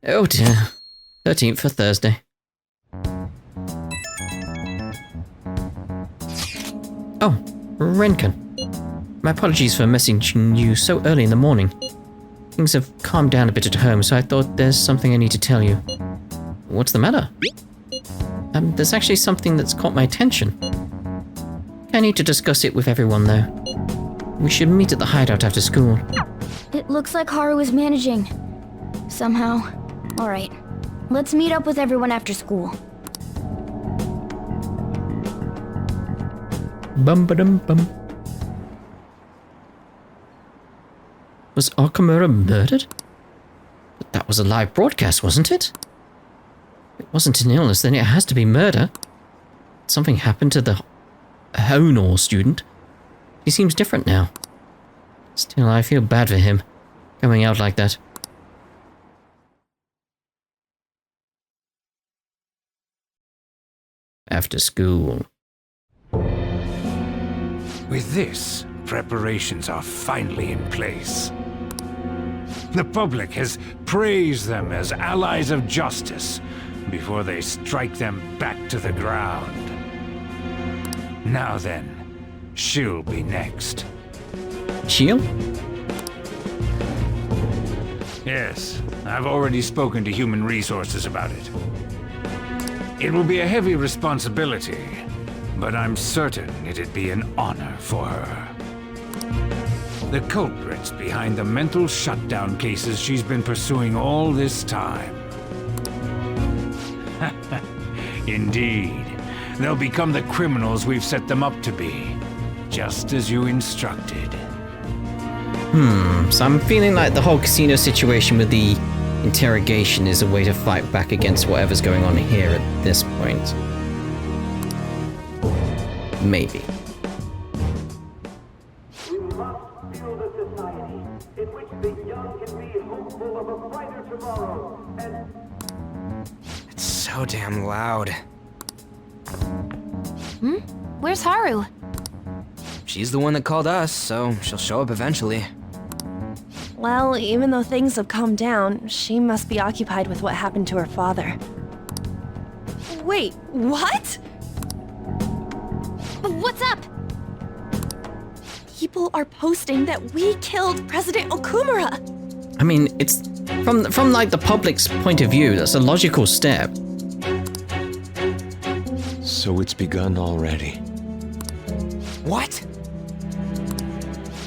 Oh dear. 13th for Thursday. Oh, Renken. My apologies for messaging you so early in the morning. Things have calmed down a bit at home, so I thought there's something I need to tell you. What's the matter? There's actually something that's caught my attention. I need to discuss it with everyone, though. We should meet at the hideout after school. It looks like Haru is managing. Somehow. Alright. Let's meet up with everyone after school. Bum-ba-dum-bum. Was Okamura murdered? But that was a live broadcast, wasn't it? If it wasn't an illness, then it has to be murder. Something happened to the Honor student. He seems different now. Still, I feel bad for him, going out like that. After school. With this, preparations are finally in place. The public has praised them as allies of justice before they strike them back to the ground. Now then, she'll be next. She'll? Yes, I've already spoken to Human Resources about it. It will be a heavy responsibility, but I'm certain it'd be an honor for her. The culprits behind the mental shutdown cases she's been pursuing all this time. Indeed, they'll become the criminals we've set them up to be, just as you instructed. So I'm feeling like the whole casino situation with the interrogation is a way to fight back against whatever's going on here at this point. Maybe. We must build a society in which the young can be hopeful of a brighter tomorrow, and... It's so damn loud. Where's Haru? She's the one that called us, so she'll show up eventually. Well, even though things have calmed down, she must be occupied with what happened to her father. Wait, what? What's up? People are posting that we killed President Okumura! I mean, it's from like the public's point of view, that's a logical step. So it's begun already. What?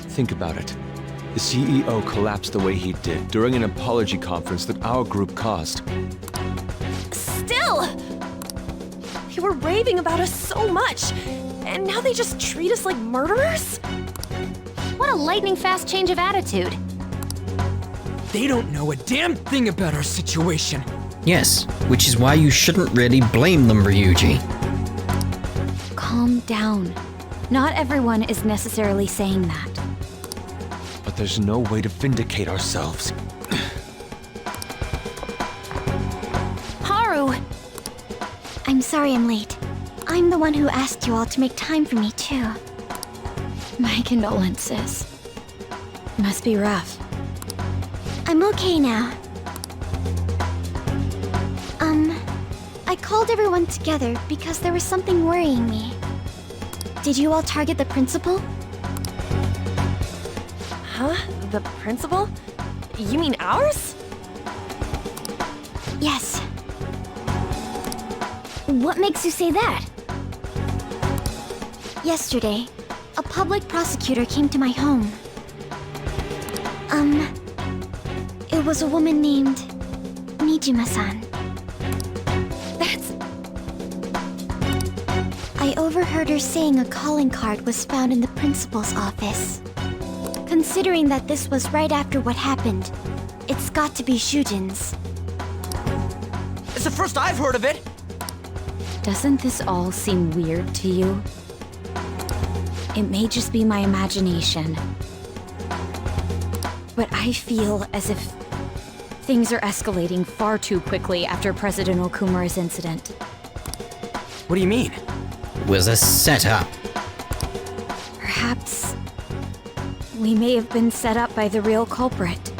Think about it. The CEO collapsed the way he did during an apology conference that our group caused. Still! They were raving about us so much, and now they just treat us like murderers? What a lightning-fast change of attitude. They don't know a damn thing about our situation. Yes, which is why you shouldn't really blame them, Ryuji. Calm down. Not everyone is necessarily saying that. But there's no way to vindicate ourselves. Haru! I'm sorry I'm late. I'm the one who asked you all to make time for me, too. My condolences. Must be rough. I'm okay now. I called everyone together because there was something worrying me. Did you all target the principal? Huh? The principal? You mean ours? Yes. What makes you say that? Yesterday, a public prosecutor came to my home. It was a woman named Nijima-san. I overheard her saying a calling card was found in the principal's office. Considering that this was right after what happened, it's got to be Shujin's. It's the first I've heard of it. Doesn't this all seem weird to you? It may just be my imagination, but I feel as if things are escalating far too quickly after President Okumura's incident. What do you mean? It was a setup. Perhaps we may have been set up by the real culprit.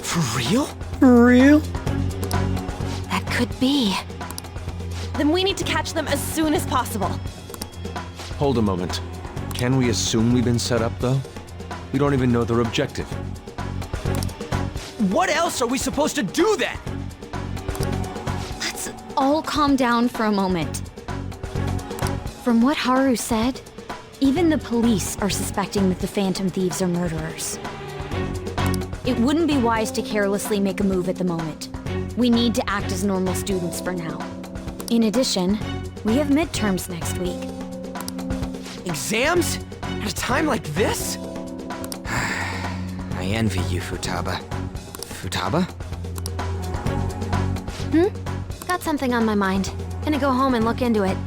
For real? For real? That could be. Then we need to catch them as soon as possible. Hold a moment. Can we assume we've been set up, though? We don't even know their objective. What else are we supposed to do then? Let's all calm down for a moment. From what Haru said, even the police are suspecting that the Phantom Thieves are murderers. It wouldn't be wise to carelessly make a move at the moment. We need to act as normal students for now. In addition, we have midterms next week. Exams? At a time like this? I envy you, Futaba. Futaba? Got something on my mind. Gonna go home and look into it.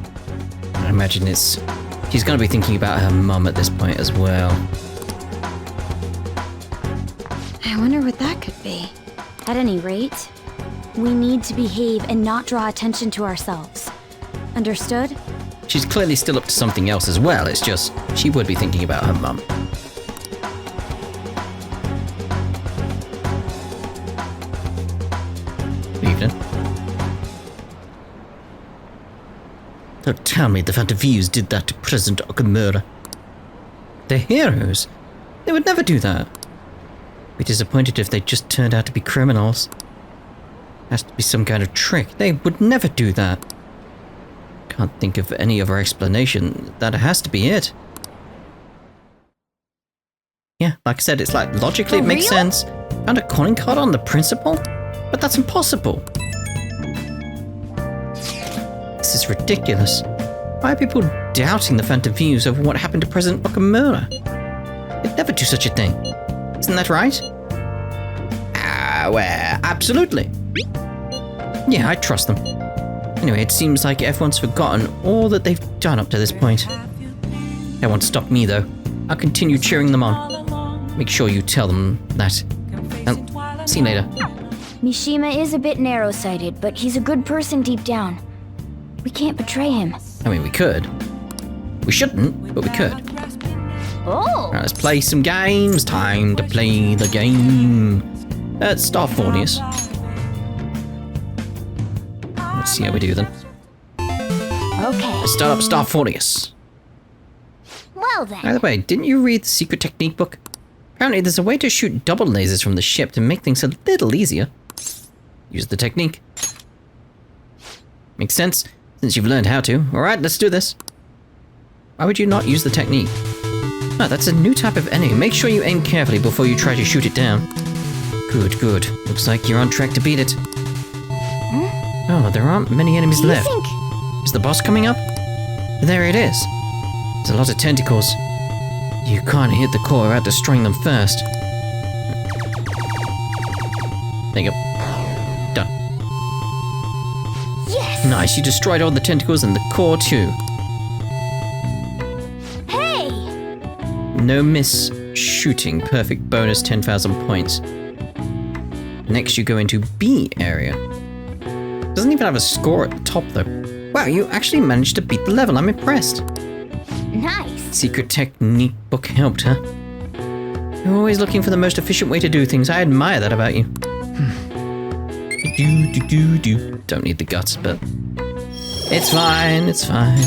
I imagine she's gonna be thinking about her mum at this point as well. I wonder what that could be. At any rate, we need to behave and not draw attention to ourselves. Understood? She's clearly still up to something else as well, it's just she would be thinking about her mum. Evening. Don't tell me the Phantom Thieves did that to President Okamura. They're heroes. They would never do that. Be disappointed if they just turned out to be criminals. Has to be some kind of trick. They would never do that. Can't think of any other explanation. That has to be it. Yeah, like I said, it's like logically it makes sense. Found a calling card on the principal? But that's impossible. This is ridiculous. Why are people doubting the Phantom Thieves over what happened to President Okamura? They'd never do such a thing. Isn't that right? Well, absolutely. Yeah, I trust them. Anyway, it seems like everyone's forgotten all that they've done up to this point. That won't stop me, though. I'll continue cheering them on. Make sure you tell them that. See you later. Mishima is a bit narrow-sighted, but he's a good person deep down. We can't betray him. I mean, we could. We shouldn't, but we could. Oh! Right, let's play some games. Time to play the game. Star Fornius. Let's see how we do then. Okay. Let's start up Star Fornius. Well then. By the way, didn't you read the secret technique book? Apparently there's a way to shoot double lasers from the ship to make things a little easier. Use the technique. Makes sense, since you've learned how to. Alright, let's do this. Why would you not use the technique? Ah, that's a new type of enemy. Make sure you aim carefully before you try to shoot it down. Good, good. Looks like you're on track to beat it. Oh, there aren't many enemies left. Is the boss coming up? There it is. There's a lot of tentacles. You can't hit the core without destroying them first. There you go. Done. Yes! Nice, you destroyed all the tentacles and the core too. Hey! No miss shooting. Perfect bonus 10,000 points. Next you go into B area. Doesn't even have a score at the top though. Wow, you actually managed to beat the level. I'm impressed. Nice. Secret technique book helped, huh? You're always looking for the most efficient way to do things. I admire that about you. Don't need the guts, but it's fine, it's fine.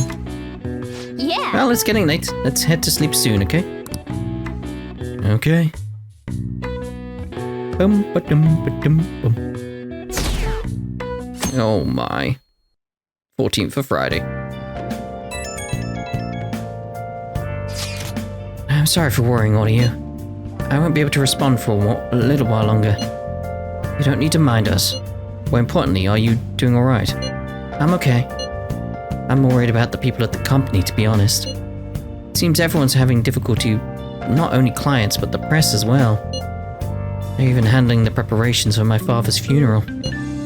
Yeah. Well, it's getting late. Let's head to sleep soon, okay? Okay. Oh my. 14th for Friday. I'm sorry for worrying all of you. I won't be able to respond for a little while longer. You don't need to mind us. More importantly, are you doing alright? I'm okay. I'm more worried about the people at the company, to be honest. It seems everyone's having difficulty, not only clients, but the press as well. They're even handling the preparations for my father's funeral.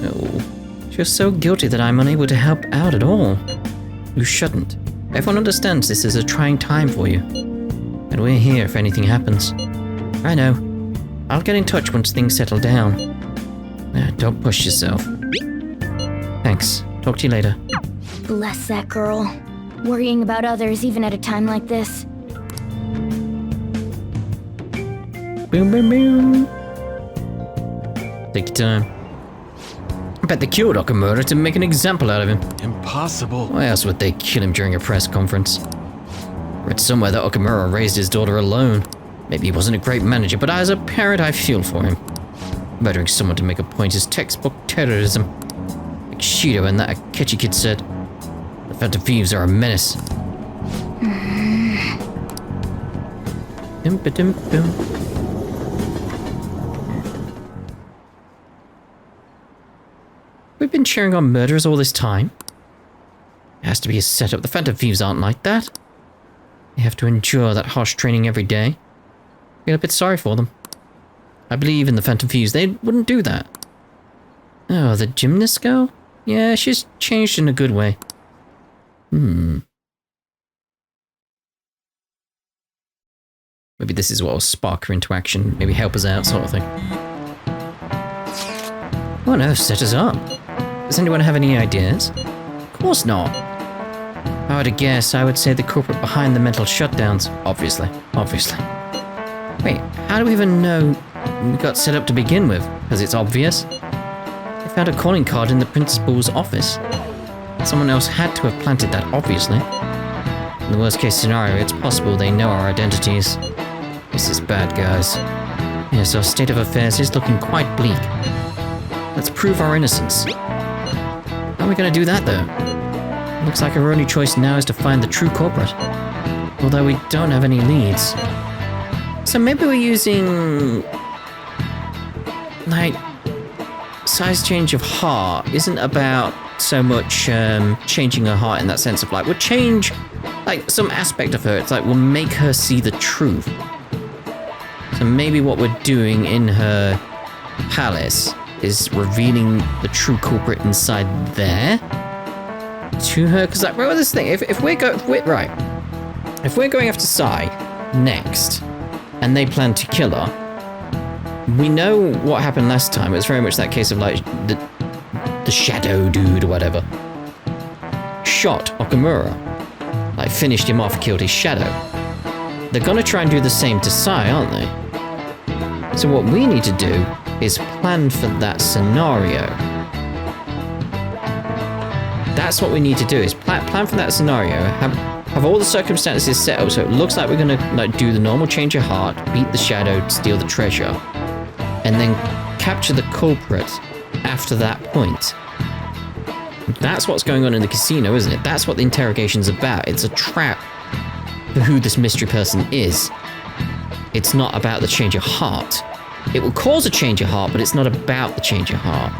Oh, I feel so guilty that I'm unable to help out at all. You shouldn't. Everyone understands this is a trying time for you. And we're here if anything happens. I know. I'll get in touch once things settle down. Don't push yourself. Thanks. Talk to you later. Bless that girl. Worrying about others even at a time like this. Boom, boom, boom. Take your time. I bet they killed Okamura to make an example out of him. Impossible. Why else would they kill him during a press conference? Read somewhere that Okamura raised his daughter alone. Maybe he wasn't a great manager, but as a parent I feel for him. Murdering someone to make a point is textbook terrorism. Like Shido and that Akechi kid said. The Phantom Thieves are a menace. We've been cheering on murderers all this time. It has to be a setup. The Phantom Thieves aren't like that. They have to endure that harsh training every day. I feel a bit sorry for them. I believe in the Phantom Thieves. They wouldn't do that. Oh, the gymnast girl? Yeah, she's changed in a good way. Maybe this is what will spark her into action. Maybe help us out, sort of thing. What on earth set us up? Does anyone have any ideas? Of course not. If I were to guess, I would say the culprit behind the mental shutdowns. Obviously. Wait, how do we even know we got set up to begin with? Because it's obvious. They found a calling card in the principal's office. Someone else had to have planted that, obviously. In the worst case scenario, it's possible they know our identities. This is bad, guys. Yes, our state of affairs is looking quite bleak. Let's prove our innocence. How are we going to do that, though? Looks like our only choice now is to find the true culprit. Although we don't have any leads. So maybe we're using... like... size change of heart isn't about so much changing her heart in that sense of like, we'll change like some aspect of her. It's like we'll make her see the truth. So maybe what we're doing in her palace is revealing the true culprit inside there to her. Because like, remember this thing, if we're going after Sai next and they plan to kill her, we know what happened last time. It was very much that case of like the shadow dude or whatever shot Okamura, like finished him off, killed his shadow. They're gonna try and do the same to Sai, aren't they? So what we need to do is plan for that scenario. That's what we need to do, is plan for that scenario, have all the circumstances set up so it looks like we're gonna like do the normal change of heart, beat the shadow, steal the treasure, and then capture the culprit after that point. That's what's going on in the casino, isn't it? That's what the interrogation's about. It's a trap for who this mystery person is. It's not about the change of heart. It will cause a change of heart, but it's not about the change of heart.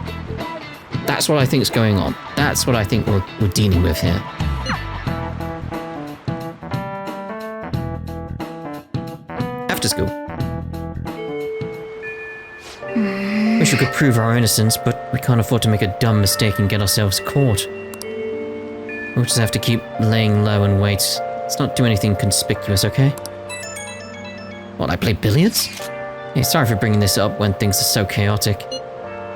That's what I think is going on. That's what I think we're dealing with here. After school. Wish we could prove our innocence, but we can't afford to make a dumb mistake and get ourselves caught. We'll just have to keep laying low and wait. Let's not do anything conspicuous, okay? What, I play billiards? Hey, sorry for bringing this up when things are so chaotic.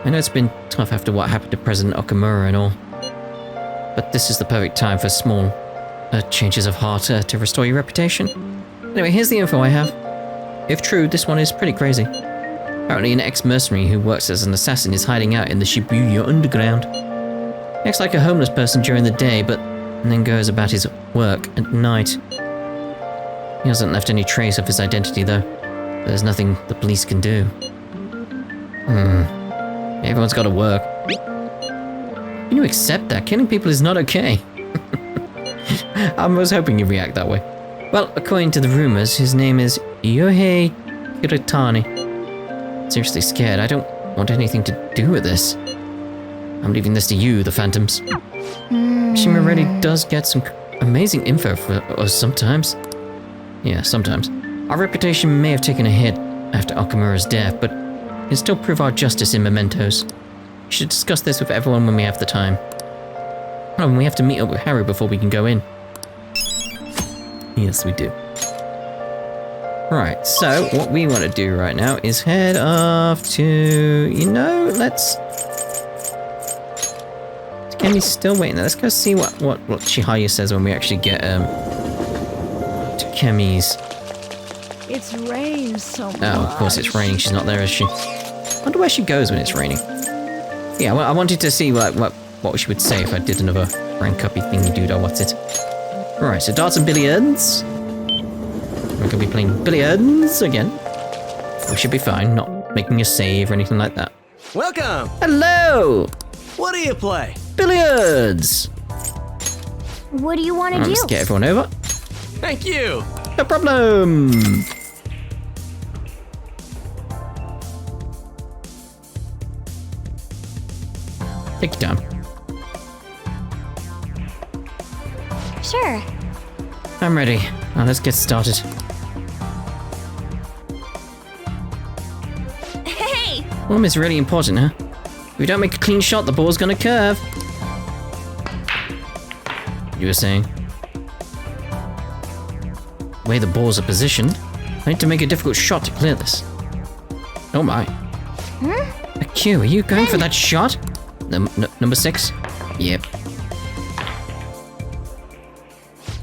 I know it's been tough after what happened to President Okamura and all. But this is the perfect time for small changes of heart to restore your reputation. Anyway, here's the info I have. If true, this one is pretty crazy. Apparently an ex-mercenary who works as an assassin is hiding out in the Shibuya underground. He acts like a homeless person during the day, but then goes about his work at night. He hasn't left any trace of his identity, though. There's nothing the police can do. Everyone's got to work. Can you accept that? Killing people is not okay. I was hoping you'd react that way. Well, according to the rumors, his name is Yohei Hiratani. Seriously scared. I don't want anything to do with this. I'm leaving this to you, the Phantoms. Shima really does get some amazing info for us sometimes. Yeah, sometimes. Our reputation may have taken a hit after Okamura's death, but we can still prove our justice in mementos. We should discuss this with everyone when we have the time. Oh, and we have to meet up with Haru before we can go in. Yes, we do. Right, so what we want to do right now is head off to, you know, let's... Kemi's still waiting there. Let's go see what Chihaya says when we actually get to Kemi's. It's rained so much. Oh, of course it's raining. She's not there, is she? Oh, wonder where she goes when it's raining. Yeah, well, I wanted to see what she would say if I did another rank uppy thingy dude or what's it. Alright, so darts and billiards. We're gonna be playing billiards again. We should be fine, not making a save or anything like that. Welcome! Hello! What do you play? Billiards! What do you want to do? Let's get everyone over. Thank you! No problem! Take your time. Sure. I'm ready. Now let's get started. Hey! Form is really important, huh? If we don't make a clean shot, the ball's gonna curve. You were saying? The way the balls are positioned, I need to make a difficult shot to clear this. Oh my. Q, are you going for that shot? Number 6? Yep.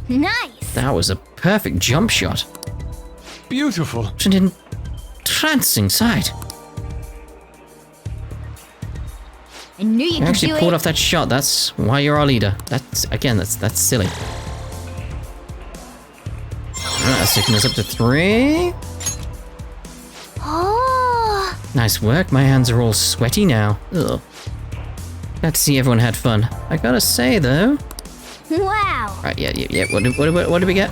Nice. That was a perfect jump shot. Beautiful. It's an entrancing sight. I knew you You could actually do pulled it. off that shot. That's why you're our leader. That's silly. Alright, that's taking us up to 3. Oh. Nice work. My hands are all sweaty now. Ugh. Glad to see everyone had fun. I gotta say though. Wow. Right, yeah. What did we get?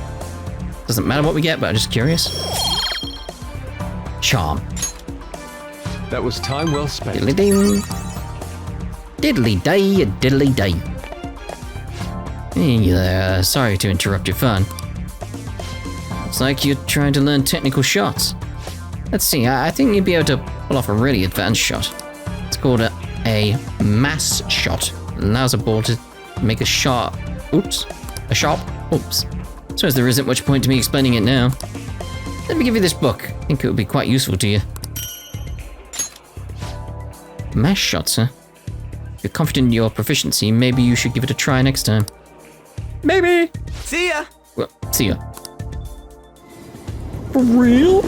Doesn't matter what we get, but I'm just curious. Charm. That was time well spent. Diddly ding. Diddly day, diddly day. Hey there, sorry to interrupt your fun. Looks like you're trying to learn technical shots. Let's see, I think you'd be able to pull off a really advanced shot. It's called a mass shot. It allows a ball to make a shot. Oops. A shot. Oops. Suppose there isn't much point to me explaining it now. Let me give you this book. I think it would be quite useful to you. Mass shots, huh? If you're confident in your proficiency, maybe you should give it a try next time. Maybe! See ya! Well, see ya. For real?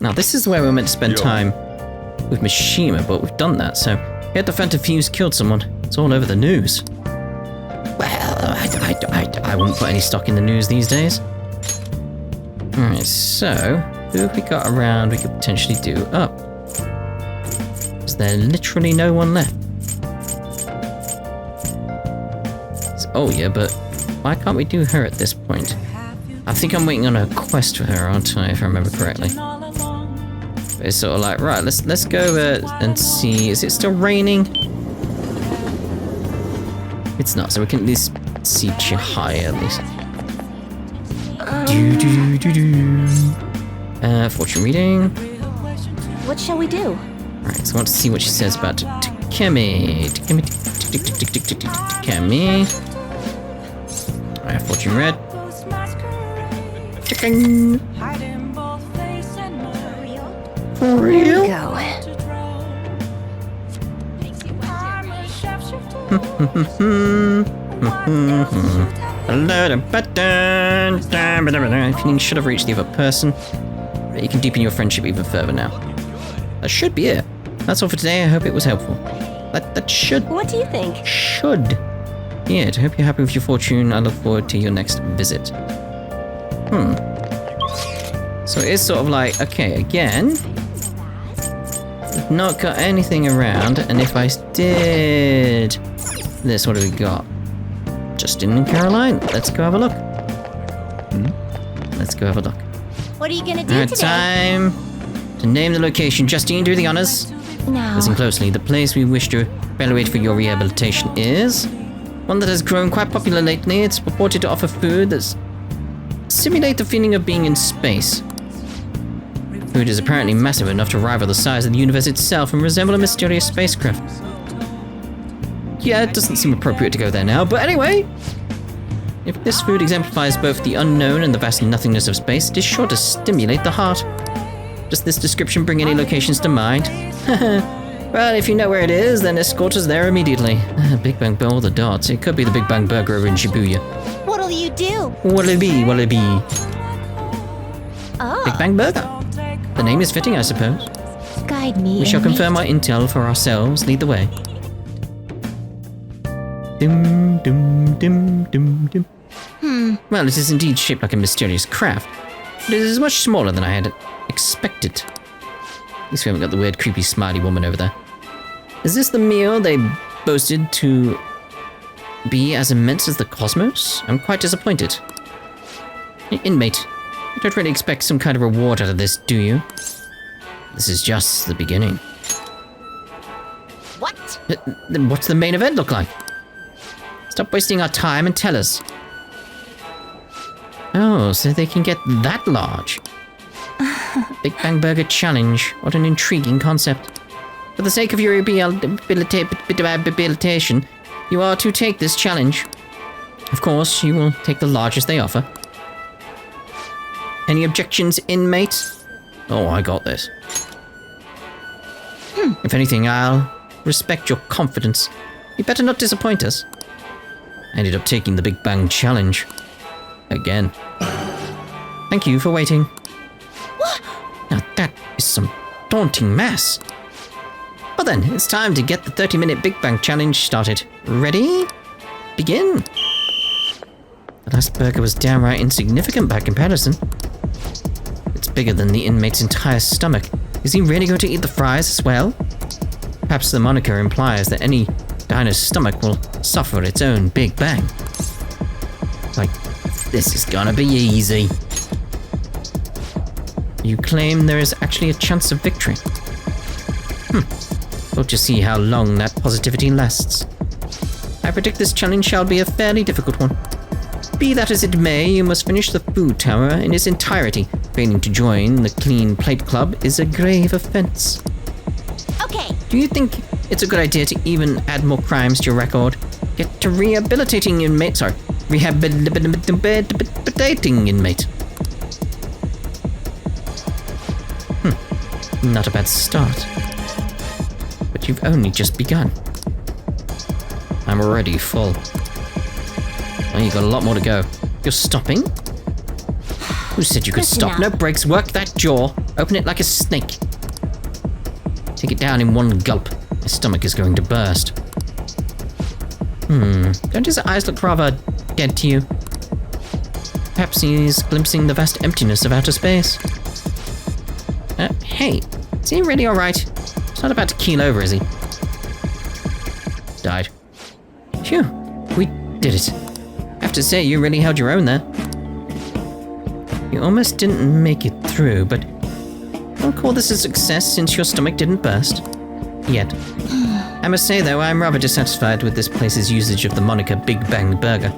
Now, this is where we're meant to spend time with Mishima, but we've done that, so... Yet the Phantom Thieves killed someone. It's all over the news. Well, I won't put any stock in the news these days. Alright, so... Who have we got around we could potentially do up? Is there literally no one left? Oh yeah, but why can't we do her at this point? I think I'm waiting on a quest for her, aren't I, if I remember correctly? But it's sort of like, right, let's go and see. Is it still raining? It's not, so we can at least see Chihaya at least. Fortune reading. What shall we do? Alright, so I want to see what she says about Takemi. Alright, fortune read. Chicken. For real? Go. You should have reached the other person. But you can deepen your friendship even further now. That should be it. That's all for today. I hope it was helpful. That should. What do you think? Should. Yeah, I hope you're happy with your fortune. I look forward to your next visit. So it is sort of like, okay, again. We've not got anything around, and if I did this, what do we got? Justin and Caroline. Let's go have a look. Let's go have a look. What are you gonna do Alright, today? time to name the location. Justine, do the honors. No. Listen closely. The place we wish to evaluate for your rehabilitation is one that has grown quite popular lately. It's purported to offer food that's simulate the feeling of being in space. Food is apparently massive enough to rival the size of the universe itself and resemble a mysterious spacecraft. Yeah, it doesn't seem appropriate to go there now, but anyway! If this food exemplifies both the unknown and the vast nothingness of space, it is sure to stimulate the heart. Does this description bring any locations to mind? Well, if you know where it is, then escort us there immediately. Big Bang Burger, the dots. It could be the Big Bang Burger over in Shibuya. What'll you do? What'll it be? What'll it be? Oh. Big Bang Burger. The name is fitting, I suppose. Guide me. We shall inmate. confirm our intel for ourselves. Lead the way. Dum, dum, dum, dum, dum. Well, it is indeed shaped like a mysterious craft, but it is much smaller than I had expected. At least we haven't got the weird, creepy, smiley woman over there. Is this the meal they boasted to be as immense as the cosmos? I'm quite disappointed. Inmate, you don't really expect some kind of reward out of this, do you? This is just the beginning. What? Then what's the main event look like? Stop wasting our time and tell us. Oh, so they can get that large. Big Bang Burger Challenge. What an intriguing concept. For the sake of your rehabilitation, you are to take this challenge. Of course, you will take the largest they offer. Any objections, inmate? Oh, I got this. If anything, I'll respect your confidence. You better not disappoint us. I ended up taking the Big Bang Challenge. Again. Thank you for waiting. Now that is some daunting mess. Well then, it's time to get the 30-minute Big Bang Challenge started. Ready? Begin. The last burger was downright insignificant by comparison. It's bigger than the inmate's entire stomach. Is he really going to eat the fries as well? Perhaps the moniker implies that any diner's stomach will suffer its own Big Bang. Like, this is gonna be easy. You claim there is actually a chance of victory. We'll just see how long that positivity lasts. I predict this challenge shall be a fairly difficult one. Be that as it may, you must finish the food tower in its entirety. Failing to join the Clean Plate Club is a grave offense. Okay. Do you think it's a good idea to even add more crimes to your record? Get to rehabilitating inmate. Sorry. Rehabilitating inmate. Not a bad start. But you've only just begun. I'm already full. Oh, you got a lot more to go. You're stopping? Who said you could Listen stop? up. No breaks. Work that jaw. Open it like a snake. Take it down in one gulp. My stomach is going to burst. Don't his eyes look rather dead to you? Perhaps he's glimpsing the vast emptiness of outer space. Hey, is he really alright? He's not about to keel over, is he? Died. Phew, we did it. I have to say, you really held your own there. You almost didn't make it through, but I'll call this a success since your stomach didn't burst. Yet. I must say, though, I'm rather dissatisfied with this place's usage of the moniker Big Bang Burger.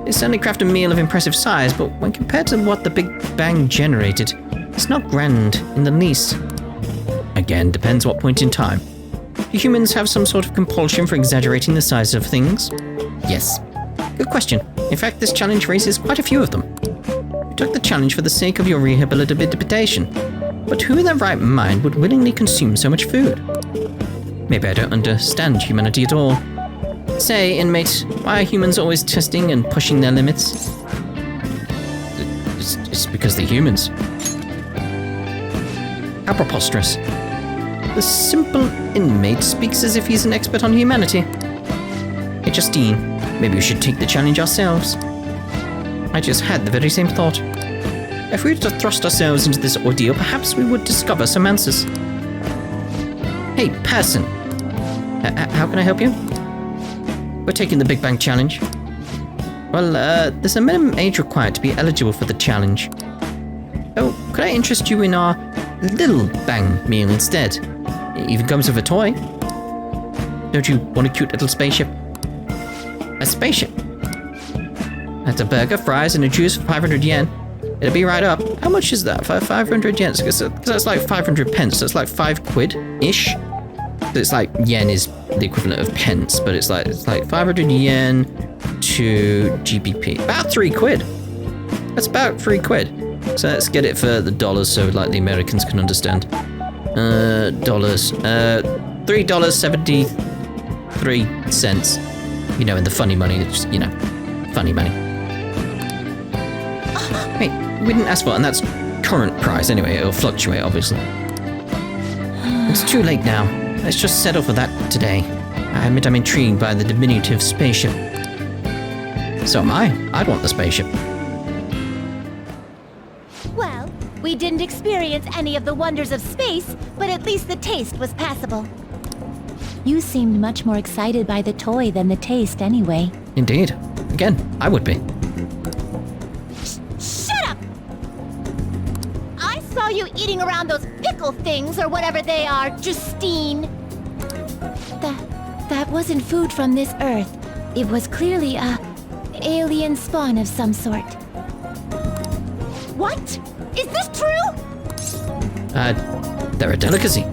They certainly craft a meal of impressive size, but when compared to what the Big Bang generated, it's not grand in the least. Again, depends what point in time. Do humans have some sort of compulsion for exaggerating the size of things? Yes. Good question. In fact, this challenge raises quite a few of them. You took the challenge for the sake of your rehabilitation. But who in their right mind would willingly consume so much food? Maybe I don't understand humanity at all. Say, inmate, why are humans always testing and pushing their limits? It's because they're humans. How preposterous. The simple inmate speaks as if he's an expert on humanity. Hey, Justine, maybe we should take the challenge ourselves. I just had the very same thought. If we were to thrust ourselves into this ordeal, perhaps we would discover some answers. Hey, person. How can I help you? We're taking the Big Bang Challenge. Well, there's a minimum age required to be eligible for the challenge. Oh, could I interest you in our Little Bang meal instead? It even comes with a toy. Don't you want a cute little spaceship? A spaceship? That's a burger, fries, and a juice for 500 yen. It'll be right up. How much is that? For 500 yen? Because that's like 500 pence. That's like 5 quid-ish. It's like yen is the equivalent of pence, but it's like 500 yen to GBP. About 3 quid. That's about 3 quid. So let's get it for the dollars so like the Americans can understand. Dollars. $3.73. You know, in the funny money, it's, you know, funny money. Hey, we didn't ask for it, and that's current price anyway. It'll fluctuate, obviously. It's too late now. Let's just settle for that today. I admit I'm intrigued by the diminutive spaceship. So am I. I'd want the spaceship. Well, we didn't experience any of the wonders of space, but at least the taste was passable. You seemed much more excited by the toy than the taste anyway. Indeed. Again, I would be. Shut up! I saw you eating around those pickle things or whatever they are, Justine. That wasn't food from this Earth. It was clearly a alien spawn of some sort. What? Is this true? They're a delicacy.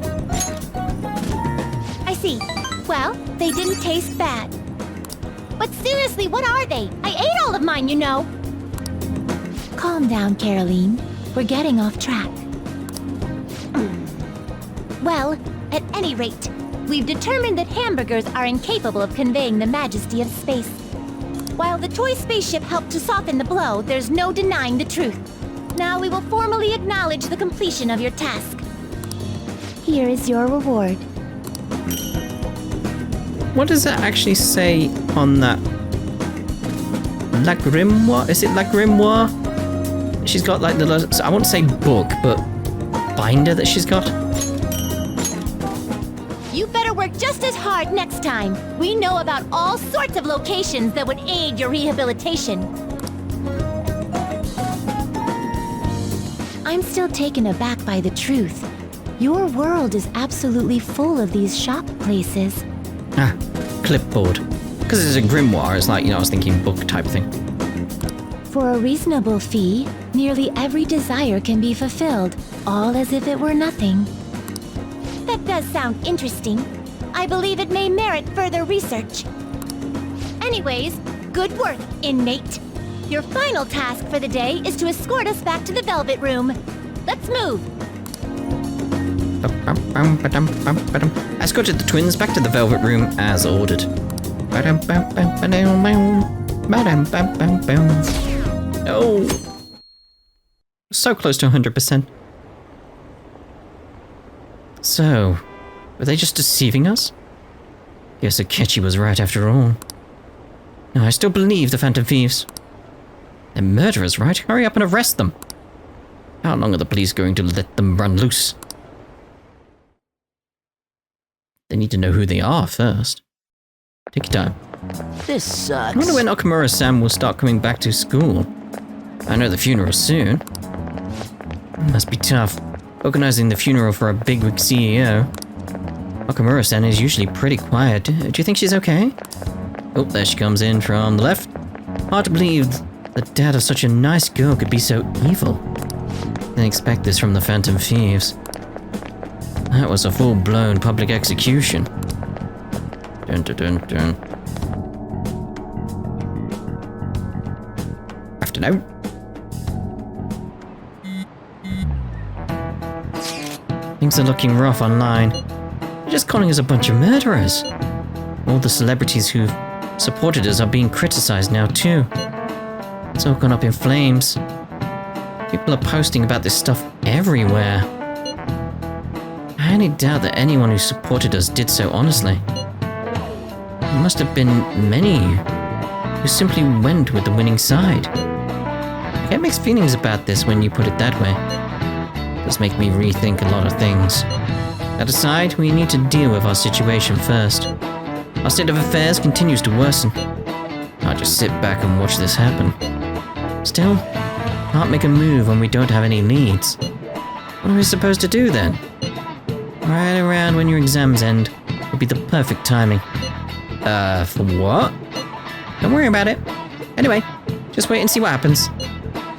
I see. Well, they didn't taste bad. But seriously, what are they? I ate all of mine, you know. Calm down, Caroline. We're getting off track. Well, at any rate, we've determined that hamburgers are incapable of conveying the majesty of space. While the toy spaceship helped to soften the blow, there's no denying the truth. Now we will formally acknowledge the completion of your task. Here is your reward. What does it actually say on that? La Grimoire? Is it La Grimoire? She's got like the, I won't say book, but binder that she's got. You better work just as hard next time. We know about all sorts of locations that would aid your rehabilitation. I'm still taken aback by the truth. Your world is absolutely full of these shop places. Ah, clipboard. Because it's a grimoire, it's like, you know, I was thinking book type thing. For a reasonable fee, nearly every desire can be fulfilled, all as if it were nothing. That does sound interesting. I believe it may merit further research. Anyways, good work, inmate. Your final task for the day is to escort us back to the Velvet Room. Let's move. I escorted the twins back to the Velvet Room as ordered. Oh, so close to 100%. So, were they just deceiving us? Guess Akechi was right after all. No, I still believe the Phantom Thieves. They're murderers, right? Hurry up and arrest them. How long are the police going to let them run loose? They need to know who they are first. Take your time. This sucks. I wonder when Okamura-san will start coming back to school. I know the funeral's soon. Must be tough, organizing the funeral for a bigwig CEO. Okamura-san is usually pretty quiet. Do you think she's okay? Oh, there she comes in from the left. Hard to believe the dad of such a nice girl could be so evil. Didn't expect this from the Phantom Thieves. That was a full-blown public execution. Dun dun dun dun. Afternoon. Things are looking rough online. They're just calling us a bunch of murderers. All the celebrities who've supported us are being criticized now too. It's all gone up in flames. People are posting about this stuff everywhere. I only doubt that anyone who supported us did so honestly. There must have been many who simply went with the winning side. I get mixed feelings about this when you put it that way. It does make me rethink a lot of things. That aside, we need to deal with our situation first. Our state of affairs continues to worsen. I'll just sit back and watch this happen. Still, can't make a move when we don't have any leads. What are we supposed to do then? Right around when your exams end would be the perfect timing. For what? Don't worry about it. Anyway, just wait and see what happens.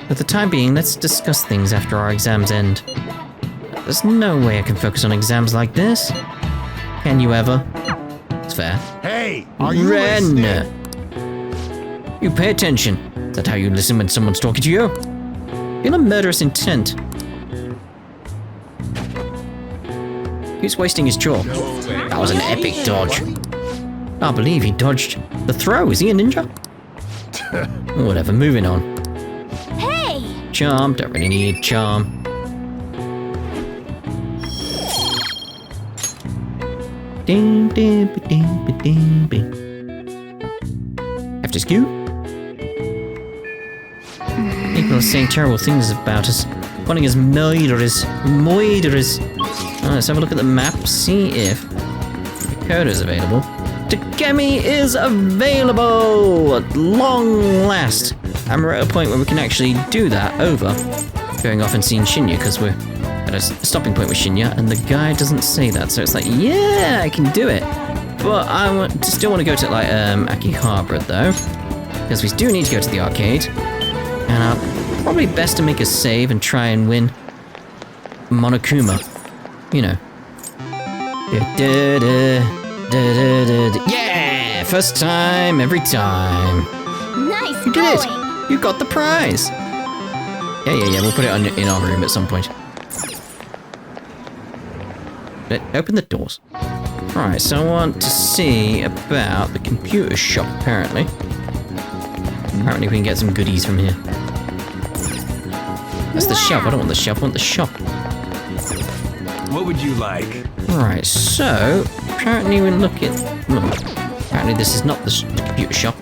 For the time being, let's discuss things after our exams end. There's no way I can focus on exams like this. Can you ever? It's fair. Hey, are you Ren! listening? You pay attention. Is that how you listen when someone's talking to you? Feel a murderous intent. Who's wasting his chalk? That was an epic dodge. I believe he dodged the throw. Is he a ninja? Whatever, moving on. Hey! Charm, don't really need charm. After school? People are saying terrible things about us, calling us murderers. Let's have a look at the map, see if Dakota's available. Takemi is available! At long last! And we're at a point where we can actually do that over going off and seeing Shinya, because we're at a stopping point with Shinya, and the guy doesn't say that, so it's like, yeah, I can do it. But I still want to go to, like, Akihabara, though, because we do need to go to the arcade, and probably best to make a save and try and win Monokuma. You know. Yeah! First time, every time. Nice You did going. it! You got the prize! Yeah, we'll put it in our room at some point. But open the doors. Alright, so I want to see about the computer shop, apparently. Apparently we can get some goodies from here. That's the shelf. I don't want the shelf, I want the shop. What would you like? Right, so apparently we're looking. Apparently this is not the computer shop.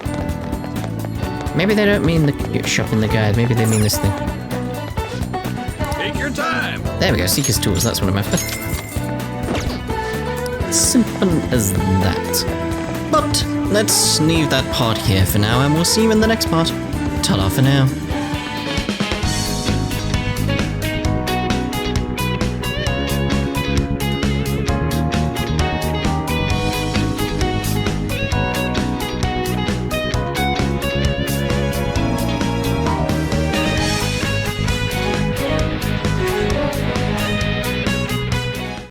Maybe they don't mean the computer shop in the guide. Maybe they mean this thing. Take your time. There we go. Seeker's tools. That's what I'm after. Simple as that. But let's leave that part here for now, and we'll see you in the next part. Ta-da for now.